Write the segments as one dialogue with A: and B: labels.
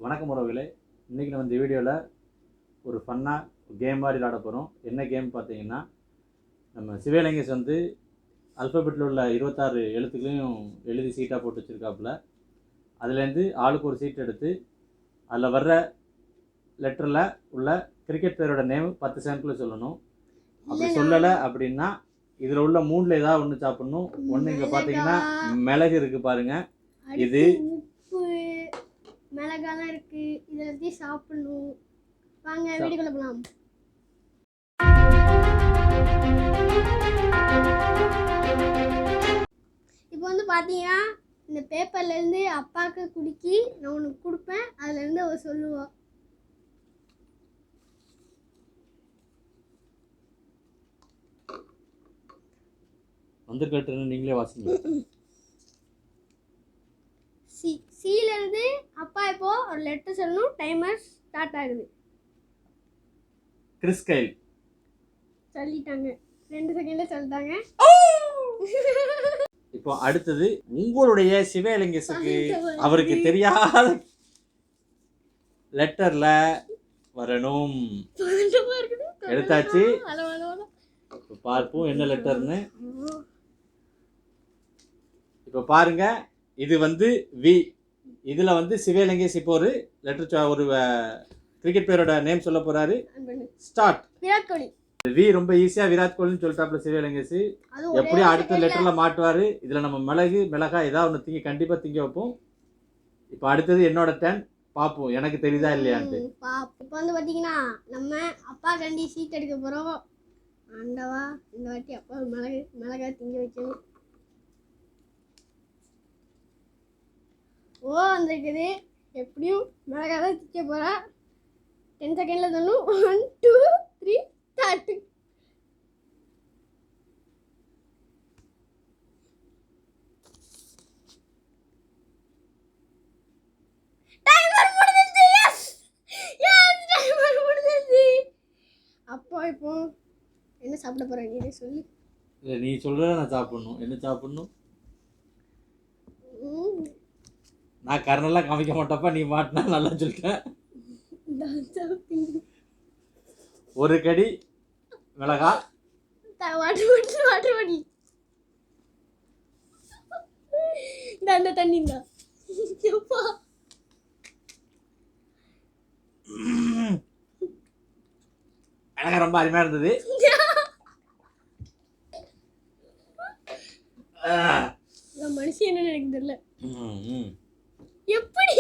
A: வணக்கம் உறவுகளே. இன்றைக்கி நம்ம இந்த வீடியோவில் ஒரு ஃபன்னாக கேம் மாதிரி விளாட போகிறோம். என்ன கேம் பார்த்தீங்கன்னா, நம்ம சிவலிங்கேஷ் வந்து அல்ஃபபெட்டில் உள்ள 26 எழுத்துக்களையும் எழுதி சீட்டாக போட்டு வச்சுருக்காப்புல. அதுலேருந்து ஆளுக்கு ஒரு சீட் எடுத்து அதில் வர்ற லெட்டரில் உள்ள கிரிக்கெட் பிளேயரோட நேம் 10 செகண்ட்குள்ளே சொல்லணும். அப்படி சொல்லலை அப்படின்னா இதில் உள்ள 3ல் ஏதாவது ஒன்று சாப்பிட்ணும். ஒன்று இங்கே பார்த்தீங்கன்னா மிளகு இருக்குது பாருங்கள், இது
B: மிளகாலாம் இருக்கு, இதை வச்சு சாப்பிடணும். வாங்க வீடியோக்குள்ள போகலாம். இப்போ வந்து பார்த்தீங்கன்னா இந்த பேப்பர்லேருந்து அப்பாவுக்கு குடிக்கி நான் உனக்கு கொடுப்பேன், அதுலேருந்து அவ சொல்லுவா.
A: வந்திருக்கட்டுன்னு நீங்களே வாசிங்க.
B: சீலேருந்து அப்பா இப்போ ஒரு லெட்டர் சொல்லணும். டைமர் ஸ்டார்ட் ஆகுது.
A: கிறிஸ் கைல்
B: சொல்லிட்டாங்க, 2 செகண்ட்ல சொல்லிட்டாங்க.
A: இப்போ அடுத்தது உங்களுடைய சிவலிங்கேஷுக்கு அவருக்கு தெரியாத லெட்டர்ல வரணும். எடுத்தாச்சு, பார்ப்போம் என்ன லெட்டர்னு. இப்போ பாருங்க, இது வந்து வி. இதில் வந்து சிவலிங்கேஷ் இப்போ ஒரு லெட்டர், ஒரு கிரிக்கெட் பிளேயரோட நேம் சொல்ல போறாரு. ஸ்டார்ட்.
B: விராட் கோலி.
A: வி ரொம்ப ஈஸியாக விராட் கோலின்னு சொல்லிட்டாப்புல சிவலிங்கேஷ். எப்படியும் அடுத்த லெட்டர்ல மாட்டுவாரு. இதில் நம்ம மிளகாய் ஏதாவது ஒன்று கண்டிப்பாக திங்க வைப்போம். இப்போ அடுத்தது என்னோட டர்ன். பார்ப்போம் எனக்கு தெரியுதா இல்லையான்ட்டு.
B: இப்போ வந்து பார்த்தீங்கன்னா நம்ம அப்பா கண்டி சீட் எடுக்க போகிறோம். ஆண்டவா, இந்த வாட்டி அப்பா மிளகாய் திங்க வைக்கணும். ஓ வந்துருக்குது. எப்படியும் மிளகாய் தான் திக்க போகிறா. 10 செகண்டில் சொல்லணும். 1 2 3 ஸ்டார்ட். அப்போ இப்போ என்ன சாப்பிட போகிறேன் நீ சொல்லி.
A: இல்லை, நீ சொல்கிறத நான் சாப்பிட்ணும். என்ன சாப்பிட்ணும்? நான் கரணெல்லாம் காமிக்க மாட்டப்பா, நீ மாட்டினா நல்லா சொல்லிட்டேன். ஒரு கடி மிளகா.
B: அந்த தண்ணி தான்
A: மிளகா ரொம்ப அருமையாக இருந்தது.
B: மனுஷன் என்ன எனக்கு தெரியல எப்படி.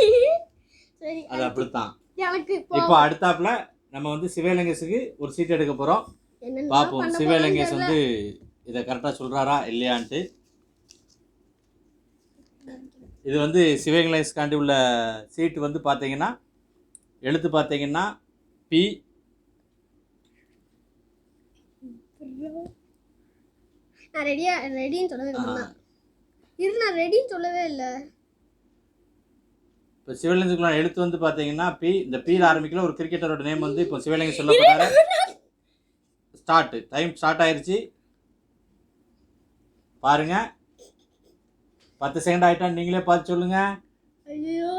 B: சரி,
A: அது அப்படித்தான்.
B: எனக்கு
A: இப்போ அடுத்தாப்புல நம்ம வந்து சிவலிங்கேஷுக்கு ஒரு சீட் எடுக்க போறோம். பார்ப்போம் சிவலிங்கேஷ் வந்து இதை கரெக்டாக சொல்றாரா இல்லையான்ட்டு. இது வந்து சிவலிங்கேஷ்காண்டி உள்ள சீட்டு வந்து பார்த்தீங்கன்னா எழுத்து பார்த்தீங்கன்னா பி.
B: நான் ரெடின்னு சொல்லவே இல்லை. நான் ரெடின்னு சொல்லவே இல்லை.
A: இப்போ சிவலிங்கேஷுக்குள்ள எழுத்து வந்து பார்த்தீங்கன்னா பி. இந்த பியில் ஆரம்பிக்கல ஒரு கிரிக்கெட்டரோட நேம் வந்து இப்போ சிவலிங்கேஷ் சொல்லப்பட்டாரு. ஸ்டார்ட். டைம் ஸ்டார்ட் ஆயிடுச்சு. பாருங்க, 10 செகண்ட் ஆயிட்டான்னு நீங்களே பார்த்து சொல்லுங்க.
B: ஐயோ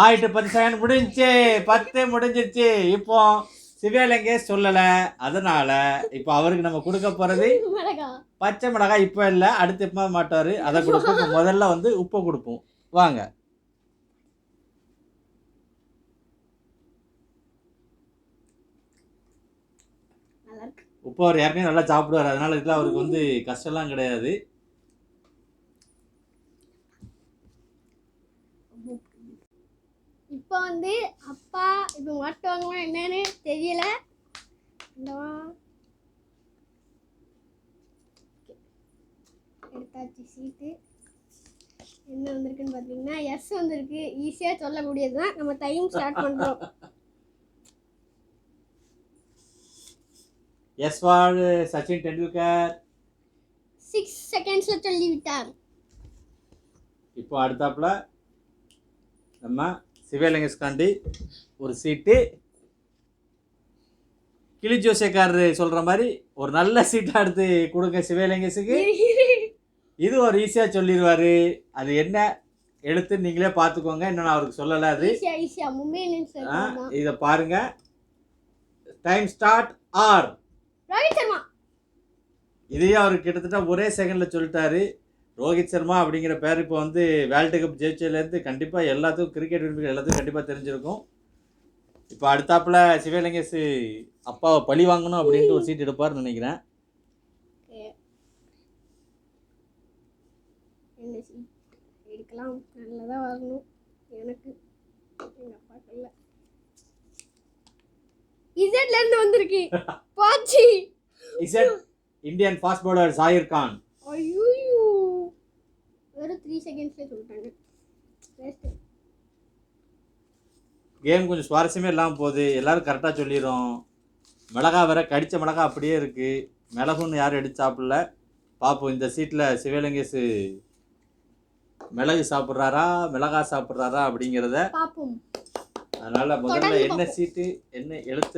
A: ஆயிட்டு 10 செகண்ட் முடிஞ்சிச்சு. 10 முடிஞ்சிருச்சு. இப்போ சிவலிங்கேஷ் சொல்லலை, அதனால இப்போ அவருக்கு நம்ம கொடுக்க போகிறது பச்சை மிளகாய். இப்போ இல்லை, அடுத்து எப்போ மாட்டார் அதை கொடுப்போம். இப்போ முதல்ல வந்து உப்பை கொடுப்போம். வாங்க. உப்பு அவர் ஏற்கனவே நல்லா சாப்பிடுவார், அதனால இதெல்லாம் அவருக்கு வந்து கஷ்டம்லாம் கிடையாது.
B: இப்போ வந்து அப்பா இப்போ மாட்டுவாங்களா என்னன்னு தெரியல. எடுத்தாச்சு சீட்டு. என்ன வந்திருக்குன்னு பார்த்தீங்கன்னா எஸ் வந்திருக்கு. ஈஸியாக சொல்லக்கூடியது தான். நம்ம டைம் ஸ்டார்ட் பண்ணுறோம்.
A: S for Sachin Tendulkar.
B: 6 செகண்ட்ஸில் சொல்லிவிட்டார்.
A: இப்போ அடுத்தாப்புல நம்ம சிவலிங்கேஷ்காண்டி ஒரு சீட்டு. கிளி ஜோசியக்காரர் சொல்கிற மாதிரி ஒரு நல்ல சீட்டாக எடுத்து கொடுங்க சிவலிங்கேஷுக்கு. இது ஒரு ஈஸியாக சொல்லிடுவார். அது என்ன எழுத்து நீங்களே பார்த்துக்கோங்க. இன்னும் நான் அவருக்கு சொல்லலை. அது
B: ஈஸியா மும்பை இந்தியன்ஸ் இருக்குமா?
A: இதை பாருங்க. Time start. R
B: Rohit Sharma.
A: இதையும் அவர் கிட்டத்தட்ட ஒரே செகண்டில் சொல்லிட்டாரு. ரோஹித் சர்மா அப்படிங்கிற பேர் இப்போ வந்து வேர்ல்டு கப் ஜெயிச்சதுலேருந்து கண்டிப்பாக எல்லாத்துக்கும் கிரிக்கெட் விரும்பிகள் எல்லாத்துக்கும் கண்டிப்பாக தெரிஞ்சிருக்கும். இப்போ அடுத்தாப்புல சிவலிங்கேஷ் அப்பாவை பழி வாங்கணும் அப்படின்ட்டு ஒரு சீட் எடுப்பார்னு நினைக்கிறேன்.
B: என்ன சீட் எடுக்கலாம்? நல்லதாக வரணும் எனக்கு. எங்கள் அப்பாவுக்கு இல்லை. இசட்லேருந்து வந்திருக்கு. பாச்சி
A: Z Indian fast bowler Zaheer Khan.
B: ஐயோ வெறும் 3 செகண்ட்ஸ்லேயே சொல்லிட்டாங்க. வேஸ்ட்டு.
A: கேம் கொஞ்சம் சுவாரஸ்யமே இல்லாமல் போகுது. எல்லோரும் கரெக்டாக சொல்லிடும். மிளகா வேற கடித்த மிளகா அப்படியே இருக்குது. மிளகுன்னு யாரும் எடுத்து சாப்பிடல. பார்ப்போம் இந்த சீட்டில் சிவலிங்கேஷ் மிளகு சாப்பிட்றாரா மிளகா சாப்பிட்றாரா அப்படிங்கிறத
B: பார்ப்போம்.
A: அதனால் முதல்ல என்ன சீட்டு என்ன எழுத்து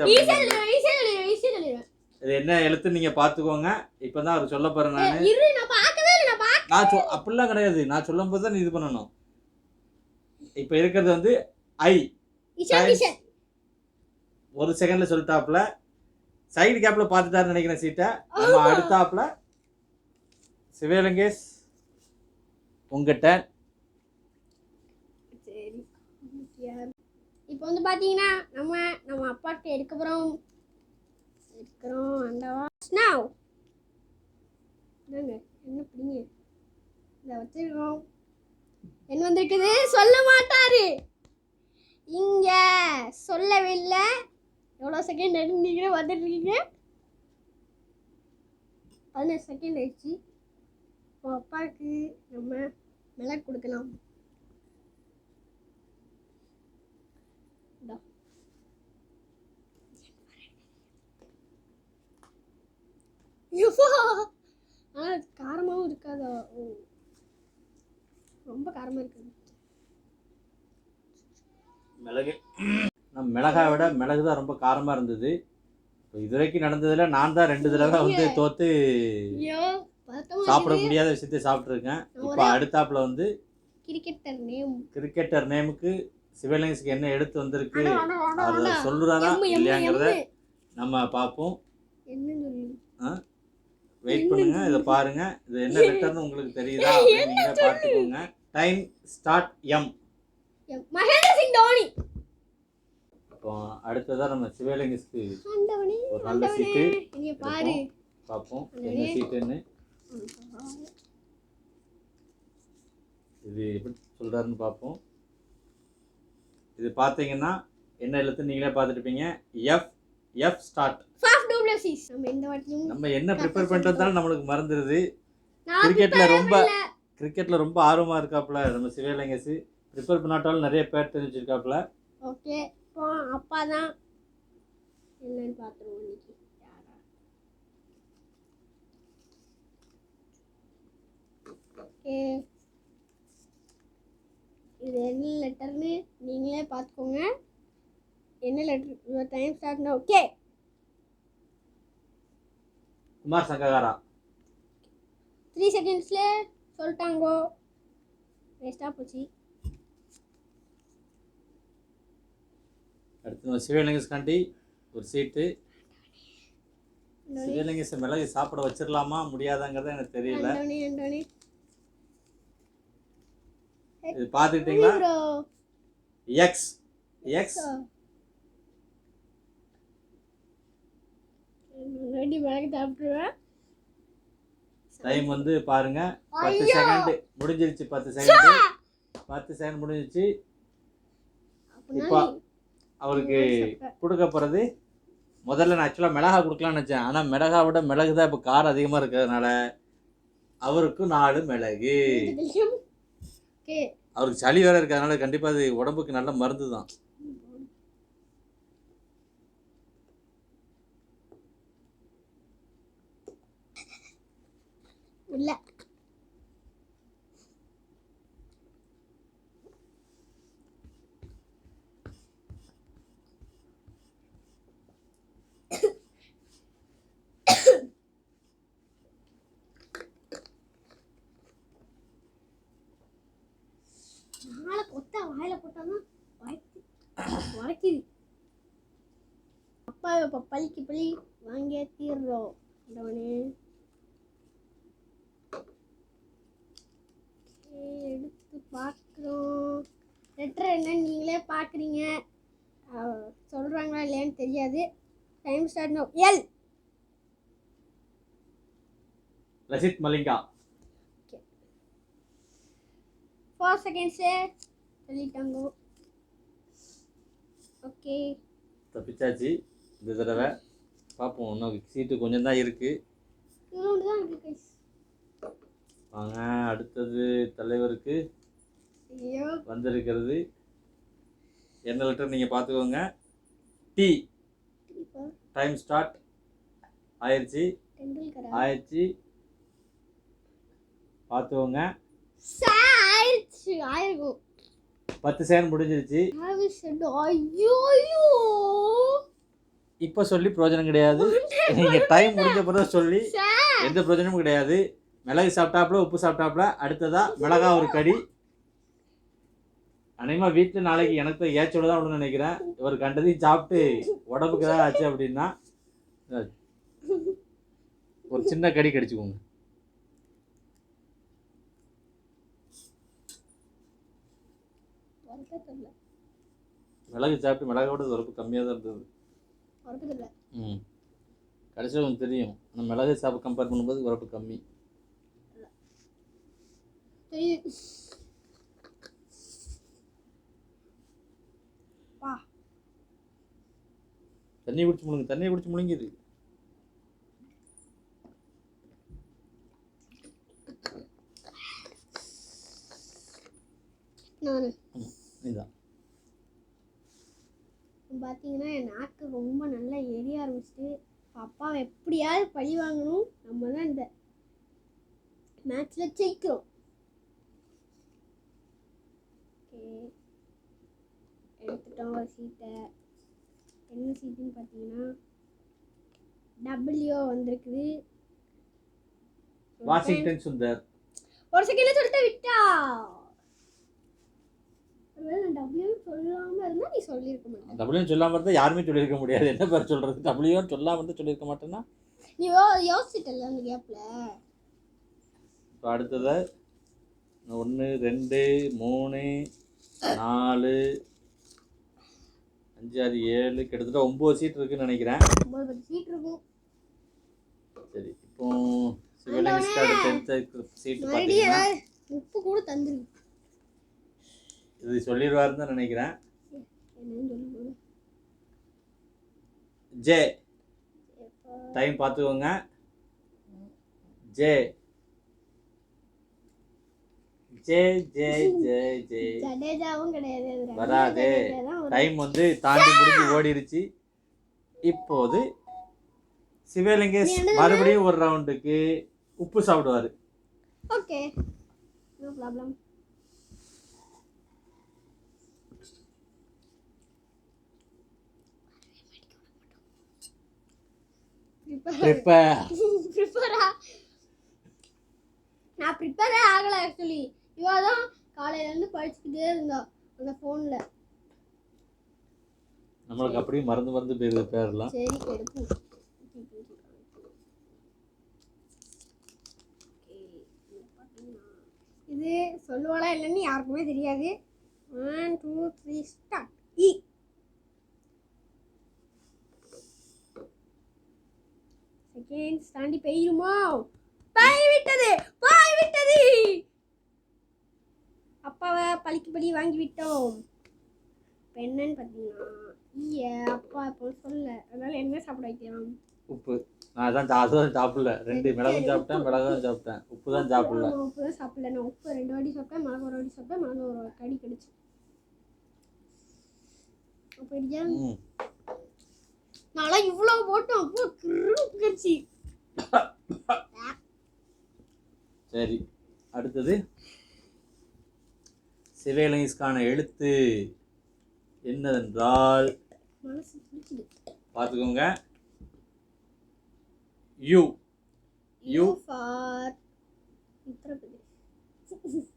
A: இது என்ன எழுத்துன்னு நீங்கள் பார்த்துக்கோங்க. இப்போ தான் அவர் சொல்ல போகிறேன். நான் அப்படிலாம் கிடையாது. நான் சொல்லும் போது தான் நீ இது பண்ணணும். இப்போ இருக்கிறது வந்து ஐ. ஒரு செகண்டில் சொல்லிட்டாப்புல. சைடு கேப்பில் பார்த்துட்டாருன்னு நினைக்கிறேன் சீட்டை. நம்ம அடுத்தாப்புல சிவலிங்கேஷ் உங்ககிட்ட.
B: சரி இப்போ வந்து பார்த்தீங்கன்னா நம்ம அப்பாட்ட எடுக்க போகிறோம். அண்டவா ஸ்னாவ் என்னங்க என்ன பிடிங்க இதை வச்சிருக்கோம். என்ன வந்திருக்குது? சொல்ல மாட்டாரு. இங்க சொல்லவே இல்லை. எவ்வளோ செகண்ட் எடுத்தீங்க வந்துருக்கீங்க? 15 செகண்ட் ஆயிடுச்சு. இப்போ அப்பாவுக்கு நம்ம மிளகு கொடுக்கலாம். ஆனால் காரமாகவும் இருக்காதா? ரொம்ப காரமாக இருக்காது.
A: மிளகு நம்ம மிளகாய் விட மிளகு தான் ரொம்ப காரமாக இருந்தது. இப்போ இது வரைக்கும் நடந்ததில் நான் தான் 2 தடவை வந்து தோற்று சாப்பிட முடியாத விஷயத்தை சாப்பிட்ருக்கேன். இப்போ அடுத்தாப்புல வந்து கிரிக்கெட்டர் நேமுக்கு சிவலிங்கேஷ்க்கு என்ன எடுத்து வந்திருக்கு அதை சொல்லுறாரா இல்லையாங்கிறத நம்ம பார்ப்போம். வெயிட் பண்ணுங்க. இதை பாருங்க. இது என்ன லெட்டர்னு உங்களுக்கு தெரியுதா அப்படின்னு நீங்க பார்த்துக்கோங்க. Time start. M.
B: Mahendra Singh Dhoni.
A: இப்போ அடுத்ததான் நம்ம சிவலிங்கேஷ்க்கு ஒரு நல்ல சீட்டு பாரு பார்ப்போம் என்ன சீட்டுன்னு. இது எப்படி சொல்றாருன்னு பார்ப்போம். இது பார்த்தீங்கன்னா என்ன எழுத்து நீங்களே பார்த்துருப்பீங்க. எஃப். F start. நம்ம என்ன ப்ரிப்பேர் பண்ணிட்டு வந்தாலும் நம்மளுக்கு மறந்துடுது. கிரிக்கெட்ல ரொம்ப ஆர்வமா இருக்காப்புல நம்ம சிவலிங்கேஷ். ப்ரிப்பேர் பண்ணாட்டாலும் நிறைய பேர் தெரிஞ்சிருக்காப்புல.
B: ஓகே இப்போ அப்பா தான் என்னன்னு பார்த்துருவோம் இன்னைக்கு. ஓகே இது என்ன லெட்டர்னு நீங்களே பார்த்துக்கோங்க. என்ன லெட்டர்? யுவர் டைம் ஸ்டார்ட் நவ. ஓகே
A: குமார் சங்ககாரா.
B: 3 செகண்ட்ஸ்ல சொல்லிட்டாங்கோ. வேஸ்ட்டாக போச்சு.
A: அடுத்து சிவலிங்கேஷ் காண்டி ஒரு சீட்டு. சிவலிங்கேஷ் மிளகு சாப்பிட வச்சிடலாமா முடியாதாங்கிறத எனக்கு தெரியல. இது பார்த்துக்கிட்டீங்களா? எக்ஸ். எக்ஸ்
B: ரெடி மிளகு சாப்பிடுவேன்.
A: டைம் வந்து பாருங்க 10 செகண்ட் முடிஞ்சிருச்சு. 10 செகண்ட் முடிஞ்சிருச்சு. இப்போ அவருக்கு கொடுக்க போகிறது முதல்ல நான் ஆக்சுவலாக மிளகா கொடுக்கலான்னு நினச்சேன். ஆனால் மிளகா விட மிளகு தான் இப்போ காரம் அதிகமாக இருக்கிறதுனால அவருக்கு 4 மிளகு. அவருக்கு சளி வேறு இருக்கிறதுனால கண்டிப்பாக அது உடம்புக்கு நல்ல மருந்து தான்.
B: இல்லை வைக்கிது. அப்பா இப்போ பழிக்கு பழி வாங்கியே தீர்றோம். ஆண்டவனே. எடுத்து பார்க்குறோம். லெட்டர் என்னன்னு நீங்களே பார்க்குறீங்க. சொல்கிறாங்களா இல்லையான்னு தெரியாது. Time start no. L.
A: Lasith Malinga.
B: 4 seconds சொல்லிட்டாங்க. ஓகே,
A: தப்பிச்சாச்சு இந்த தடவை. பார்ப்போம், இன்னும் சீட்டு கொஞ்சம் தான் இருக்குது.
B: இவ்வளோ தான் இருக்குது கைஸ்.
A: வாங்க, அடுத்தது தலைவருக்கு
B: ஐயோ,
A: வந்திருக்கிறது. என்ன லெட்டர் நீங்கள் பார்த்துக்கோங்க. டி.
B: இப்போ
A: டைம் ஸ்டார்ட் ஆயிடுச்சு.
B: டெண்டுல்கரா
A: ஆயிடுச்சு, பார்த்துக்கோங்க.
B: ஆயிடுச்சு. ஆயிருக்கும்.
A: 10 செகண்ட் முடிஞ்சிருச்சு.
B: ஐயோ ஐயோ,
A: இப்போ சொல்லி பிரயோஜனம் கிடையாது. நீங்கள் டைம் முடிஞ்ச பிறகு சொல்லி எந்த பிரயோஜனமும் கிடையாது. மிளகு சாப்பிட்டாப்புல, உப்பு சாப்பிட்டாப்புல. அடுத்ததா மிளகா ஒரு கடி. அநேகமாக வீட்டில் நாளைக்கு எனக்கு தான் ஏச்சோடு தான் விடணும்னு நினைக்கிறேன். இவர் கண்டதையும் சாப்பிட்டு உடம்புக்கு தான் ஆச்சு அப்படின்னா ஒரு சின்ன கடி கடிச்சுக்கோங்க. மிளகு சாப்பிட்டு மிளகோட உரப்பு கம்மியாக தான் இருந்தது. கடைசியில் உங்களுக்கு தெரியும், ஆனால் மிளகு சாப்பிட்டு கம்பேர் பண்ணும்போது உரப்பு கம்மி. தண்ணி குடிச்சு முழுங்க, தண்ணியை குடிச்சு முழுங்கிது. இதுதான்
B: பார்த்தீங்கன்னா என் நாக்கு ரொம்ப நல்லா எரிய ஆரம்பிச்சிட்டு. அப்பாவை எப்படியாவது பழி வாங்கணும். நம்ம தான் இந்த மேட்ச்சில் ஜெயிக்கிறோம். ஓகே, எடுத்துட்டோம் ஒரு சீட்டை. என்ன சீட்டுன்னு பார்த்தீங்கன்னா டபிள்யூ வந்திருக்குது.
A: வாஷிங்டன் சுந்தர்.
B: ஒரு செகண்ட்ல சொல்லிட்டு விட்டா. டபிள்யூ சொல்லாமல் இருந்தால் நீ சொல்லியிருக்க மாட்டேன்.
A: டபிள்யூன்னு சொல்லாமல் இருந்தால் யாருமே சொல்லியிருக்க முடியாது. என்ன பேர் சொல்கிறது? டபிள்யூன்னு சொல்லாமல் இருந்தால் சொல்லியிருக்க மாட்டேன்னா
B: நீ யோசிச்சிட்டல அந்த கேப்பில்.
A: இப்போ அடுத்தது 1 2 3 4 5 6 7 கிட்டத்தட்ட 9 சீட் இருக்குன்னு நினைக்கிறேன்.
B: 9 சீட் இருக்கும்.
A: சரி, இப்போ சிவலிங்கஸ்க்கு அடுத்த சீட்டு பார்த்தீங்கன்னா
B: உப்பு கூட தந்துருக்கு.
A: இது சொல்லிடுவாருன்னு தான் நினைக்கிறேன். ஜே. டைம் பார்த்துக்கோங்க. J J J J J
B: ஜடேஜாவும் கிடையாது.
A: வராது. டைம் வந்து தாண்டி முடிஞ்சு ஓடிருச்சு. இப்போது சிவலிங்கேஷ் மறுபடியும் ஒரு ரவுண்டுக்கு உப்பு சாப்பிடுவார்.
B: Okay, no problem. நான் ப்ரிப்பேரே ஆகலை ஆக்சுவலி. இவா தான் காலையிலேருந்து படிச்சுக்கிட்டே இருந்தா அந்த ஃபோனில்.
A: நம்மளுக்கு அப்படியே மறந்து மறந்து போயிருது பேரெல்லாம்.
B: சரி, எடுப்போம். இது சொல்லுவாளா இல்லைன்னு யாருக்குமே தெரியாது. 1 2 3 ஸ்டார்ட். இ. செகண்ட்ஸ் தாண்டி போயிருமா? போய்விட்டது. அப்பாவை பழிக்கு பழி வாங்கி விட்டோம். இப்போ என்னன்னு பார்த்தீங்கன்னா அப்பா இப்போ சொல்ல, அதனால என்ன சாப்பிட வைக்கலாம்?
A: உப்பு. நான் அதுதான் சாப்பிடல. 2 மிளகும் சாப்பிட்டேன், மிளகும் சாப்பிட்டேன். உப்பு தான் சாப்பிடல.
B: உப்பு தான் சாப்பிடல. நான் உப்பு 2 வாட்டி சாப்பிட்டேன், மிளகு ஒரு வாட்டி சாப்பிட்டேன், மிளகு ஒரு கடி கடிச்சு. அப்படியா? நான்லாம் இவ்வளோ போட்டோம். அப்போ கிருச்சி.
A: சரி, அடுத்தது சிவலிங்கஸ்கான எழுத்து என்னதென்றால் பார்த்துக்கோங்க. யூ.
B: You for Uttar Pradesh.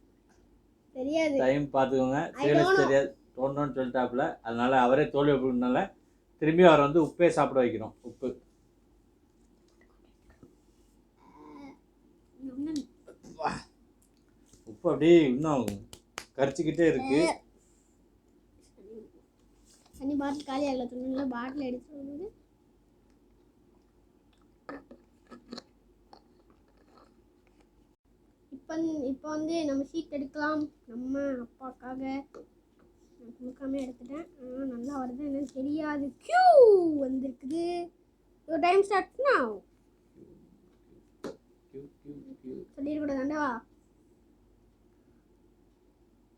B: தெரியாது.
A: டைம் பார்த்துக்கோங்க. சிவலிங்கஸ் தெரியாது. தோணுன்னு சொல்லிட்டாப்புல. அதனால் அவரே தோல்வி அப்படின்னால திரும்பி அவரை வந்து உப்பே சாப்பிட வைக்கிறோம். உப்பு உப்பு அப்படியே இன்னும் கரிச்சிக்கிட்டே இருக்கு.
B: தண்ணி பாட்டில் காலி ஆகல, சொன்னீங்களா பாட்டில் எடுத்து வந்து இப்போ வந்து நம்ம ஷீட் எடுக்கலாம். நம்ம அப்பாக்காக நான் கொடுக்காம எடுத்துட்டேன். ஆனால் நல்லா வருது என்னன்னு தெரியாது. கியூ வந்துருக்குது. Your time start now. சொல்லிடக்கூடாதாண்டா.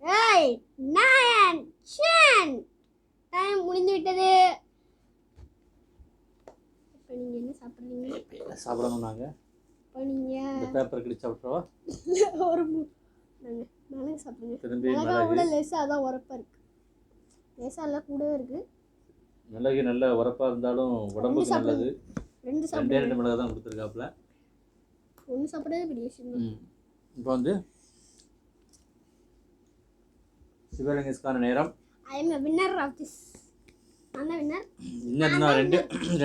B: 8 9 10 டைம் முடிந்து விட்டது. இப்போ நீங்கள் என்ன சாப்பிட்றீங்க?
A: சாப்பிடணும். நாங்கள்
B: இப்போ நீங்கள்
A: இந்த பேப்பர் கிடிச்சு சாப்பிட்றவா?
B: ஒரு நாங்கள் மிளகு சாப்பிடுங்க.
A: திரும்பி
B: மிளகா கூட லேசாக தான் உரப்பாக இருக்குது. லேசாக எல்லாம் கூடவே இருக்குது.
A: மிளகு நல்ல உரப்பாக இருந்தாலும் உடம்புக்கு நல்லது. 2 மிளகு தான் கொடுத்துருக்காப்புல.
B: ஒன்று சாப்பிட்றது பெரிய விஷயம்.
A: இப்போ வந்து சிவலிங்கஸ்கான நேரம்.
B: I am a winner of this. நான் தான் வின்னர்.
A: இன்னும்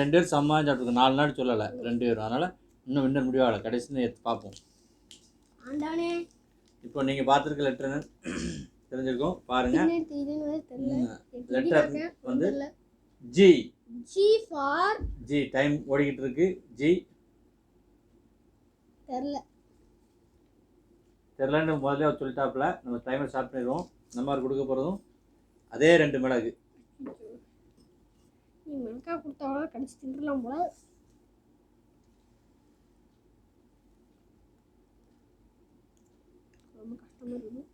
A: ரெண்டு பேர் சம்மாதிச்சு சாப்பிட்ருக்கோம். 4 நாள் சொல்லலை 2 பேரும். அதனால் இன்னும் வின்னர் முடிவாகலை. கடைசின்னு எடுத்து பார்ப்போம்.
B: ஆண்டவனே.
A: இப்போ நீங்கள் பார்த்துருக்க லெட்டர் தெரிஞ்சிருக்கோம் பாருங்கள். லெட்டர் வந்து G.
B: G for
A: G. Time ஓடிக்கிட்டு இருக்கு. ஜி தெரிலன்னு முதல்ல சொல்லிட்டாப்புல. நம்ம டைமர் ஸ்டார்ட் பண்ணிடுவோம். நம்ம கொடுக்க போகிறதும் அதே 2 மிளகு.
B: நீ மிளகா கொடுத்தாலும் கடிச்சு தின்றுலாம் போல. ரொம்ப கஷ்டமாக இருக்குது.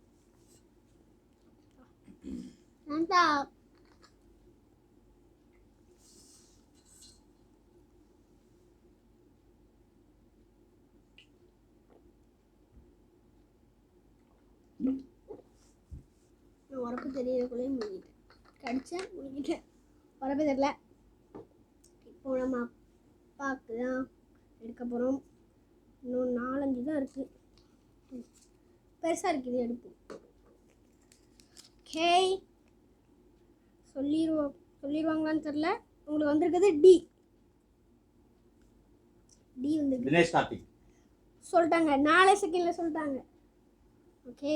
B: உரப்பு தெரியறதுக்குள்ளேயே முடிக்கிட்டேன். கடிச்சேன், முடிக்கிட்டேன். உரப்பு தெரியல. இப்போ நம்ம அப்பாவுக்கு தான் எடுக்க போகிறோம். இன்னும் 4-5 தான் இருக்குது. பெருசாக இருக்குது. எடுப்போம். ஓகே, சொல்லிடுவாங்களான்னு தெரில. உங்களுக்கு வந்திருக்குது டி. டி வந்துருக்கு.
A: தினேஷ் கார்த்திக்
B: சொல்லிட்டாங்க. 4 செகண்டில் சொல்லிட்டாங்க. ஓகே,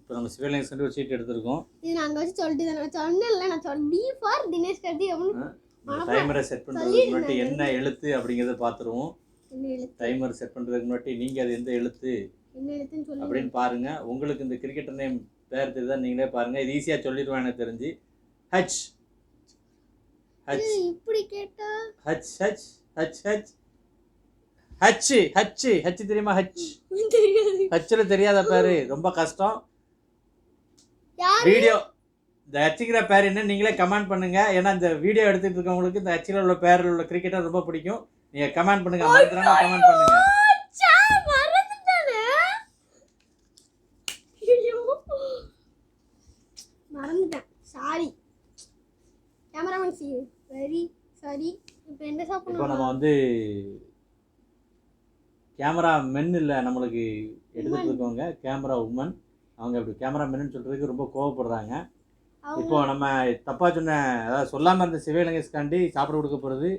A: இப்போ நம்ம சிவலிங்கஸ்க்கு ஒரு சீட் எடுத்துருக்கோம்.
B: இது நான் அங்கே வச்சு சொல்லிட்டு நான் சொன்னேன்ல. நான் டி ஃபார் தினேஷ் கார்த்திக் அப்படின்னு
A: டைமரை செட் பண்ணுறதுக்கு முன்னாடி என்ன எழுத்து அப்படிங்கிறத பார்த்துருவோம். டைமர் செட் பண்ணுறதுக்கு முன்னாடி நீங்கள் அது எந்த எழுத்து அப்படின்னு பாருங்கள். உங்களுக்கு இந்த கிரிக்கெட்டர் நேம் பேர் தெரியுதா நீங்களே பாருங்கள். இது ஈஸியாக சொல்லிடுவேன் எனக்கு தெரிஞ்சு. ஹச் ஹச்
B: இப்படி கேட்டா
A: H H H H H H H தெரியுமா? ஹச் ஹச்சில் தெரியாத பேர் ரொம்ப கஷ்டம். வீடியோ இந்த ஹச்சுங்கிற பேர் என்ன நீங்களே கமெண்ட் பண்ணுங்க. ஏன்னா இந்த வீடியோ எடுத்துட்டு இருக்கவங்களுக்கு இந்த ஹச்சில் உள்ள பேரில் உள்ள கிரிக்கெட்டர் ரொம்ப பிடிக்கும். நீங்கள் கமெண்ட் பண்ணுங்க. கமெண்ட் பண்ணுங்க.
B: மறந்துட்டேன். Sorry cameraman. Very sorry. இப்போ என்ன சாப்பிடணும்?
A: இப்போ நம்ம வந்து கேமரா மென் இல்லை, நம்மளுக்கு எடுத்துகிட்டு இருக்கவங்க கேமரா உமன். அவங்க அப்படி கேமரா மென்னு சொல்கிறதுக்கு ரொம்ப கோவப்படுறாங்க. இப்போ நம்ம தப்பாக சொன்ன, அதாவது சொல்லாமல் இருந்த சிவலிங்கஸ்காண்டி சாப்பிட கொடுக்க போகிறது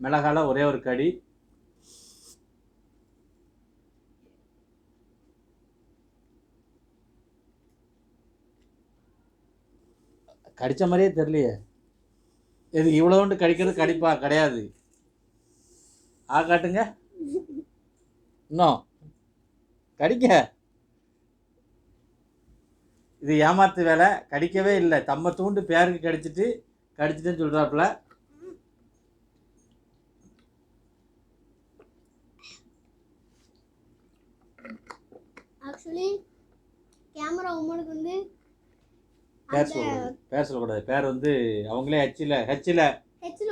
A: மிளகால ஒரே ஒரு கடி. கடித்த மாதிரியே தெரியலையே. இது இவ்வளோண்டு கடிக்கிறது கடிப்பா கிடையாது. காட்டுங்க. இன்னும் கடிக்க. இது ஏமாத்து வேலை. கடிக்கவே இல்லை. தம்ம தூண்டு பேருக்கு கடிச்சிட்டுன்னு சொல்கிறாப்புல.
B: ஆக்சுவலி கேமரா உமனுக்கு வந்து
A: பேர் சொல்லக்கூடாது. பேர் வந்து அவங்களே ஹெச்சில்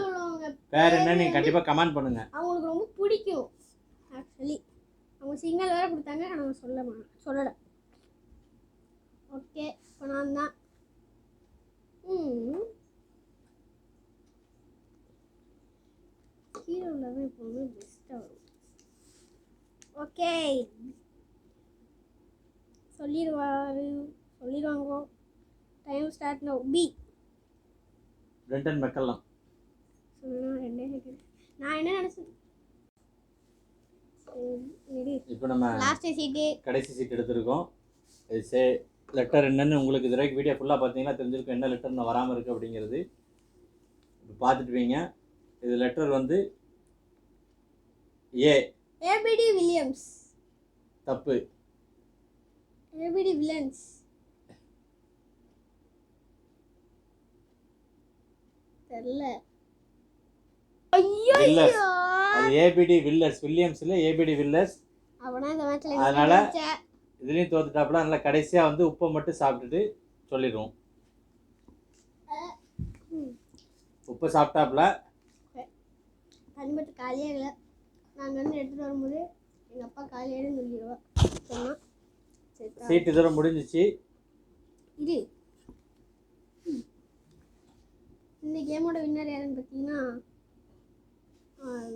B: உள்ளவங்க
A: பேர் என்ன நீங்கள் கண்டிப்பாக கமெண்ட் பண்ணுங்க.
B: அவங்களுக்கு ரொம்ப பிடிக்கும். ஆக்சுவலி அவங்க சிக்னல் வேறு கொடுத்தாங்க. நான் சொல்லலை. ஓகே, இப்போ நான் தான் ஹீரோவில் தான் எப்போவுமே பெஸ்ட்டாக வரும். ஓகே, சொல்லிடுவாங்க. Time start now. B.
A: Brendon McCullum.
B: சொன்னா 2 செகண்ட். நான் என்ன நினைச்சேன்?
A: இப்போ நம்ம
B: லாஸ்ட் சீட்டு.
A: கடைசி சீட் எடுத்திருக்கோம். இது லெட்டர் என்னன்னு உங்களுக்கு இது வரைக்கும் வீடியோ ஃபுல்லாக பார்த்தீங்கன்னா தெரிஞ்சிருக்கும் என்ன லெட்டர்னு வராமல் இருக்குது அப்படிங்கிறது. இப்போ பார்த்துட்டுவீங்க. இது லெட்டர் வந்து ஏ.
B: ABD Williams.
A: தப்பு.
B: ABD Villans. தெரியல. ஐயோ
A: வில்லர்ஸ். அது ஏபிடி வில்லர்ஸ். வில்லியம்ஸ் இல்லை, ஏபிடி வில்லர்ஸ்.
B: அவனா இந்த மேட்ச்ல
A: அதனால இதுலேயும் தோத்துட்டாப்புல. அதனால் கடைசியாக வந்து உப்பை மட்டும் சாப்பிட்டுட்டு சொல்லிடுவோம். உப்பு சாப்பிட்டாப்புல.
B: தண்ணி மட்டும் காலியாக இல்லை. நாங்கள் வந்து எடுத்துகிட்டு வரும்போது எங்கள் அப்பா காலியாகனு சொல்லிடுவோம். சொன்னால்
A: சீட்டு தூரம் முடிஞ்சிச்சு.
B: இது இந்த கேமோட வின்னர் யாருன்னு பார்த்தீங்கன்னா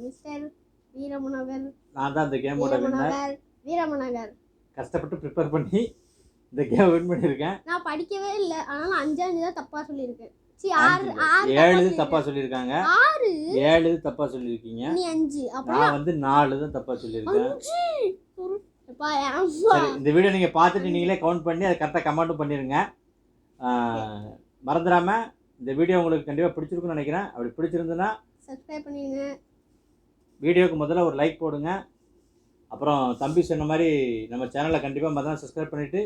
B: மிஸ்டர் வீரமனோகர்.
A: நான் தான் இந்த கேமோட வின்னர்.
B: வீரமனோகர்
A: கஷ்டப்பட்டு ப்ரிப்பேர் பண்ணி இந்த கேம் வின் பண்ணியிருக்கேன்.
B: நான் படிக்கவே இல்லை, ஆனாலும் 5 தான் தப்பாக சொல்லியிருக்கேன்.
A: 7 தப்பா சொல்லியிருக்காங்க. 7 தப்பா சொல்லியிருக்கீங்க.
B: நீ 5.
A: நான் வந்து 4 தான் தப்பா சொல்லியிருக்கேன். சரி, இந்த வீடியோ நீங்கள் பார்த்துட்டு நீங்களே கவுண்ட் பண்ணி அதை கரெக்டாக கமெண்ட்டும் பண்ணிடுங்க. மறந்துடாம இந்த வீடியோ உங்களுக்கு கண்டிப்பாக பிடிச்சிருக்குன்னு நினைக்கிறேன். அப்படி பிடிச்சிருந்துன்னா
B: சப்ஸ்கிரைப் பண்ணிடுங்க.
A: வீடியோக்கு முதல்ல ஒரு லைக் போடுங்க. அப்புறம் தம்பி சொன்ன மாதிரி நம்ம சேனலை கண்டிப்பாக மறந்துடாம சப்ஸ்கிரைப் பண்ணிவிட்டு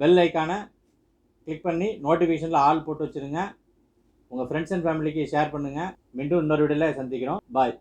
A: பெல் ஐக்கானை கிளிக் பண்ணி நோட்டிஃபிகேஷனில் ஆல் போட்டு வச்சுருங்க. உங்கள் ஃப்ரெண்ட்ஸ் அண்ட் ஃபேமிலிக்கு ஷேர் பண்ணுங்கள். மீண்டும் இன்னொரு வீடியோவில் சந்திக்கிறோம். பாய்.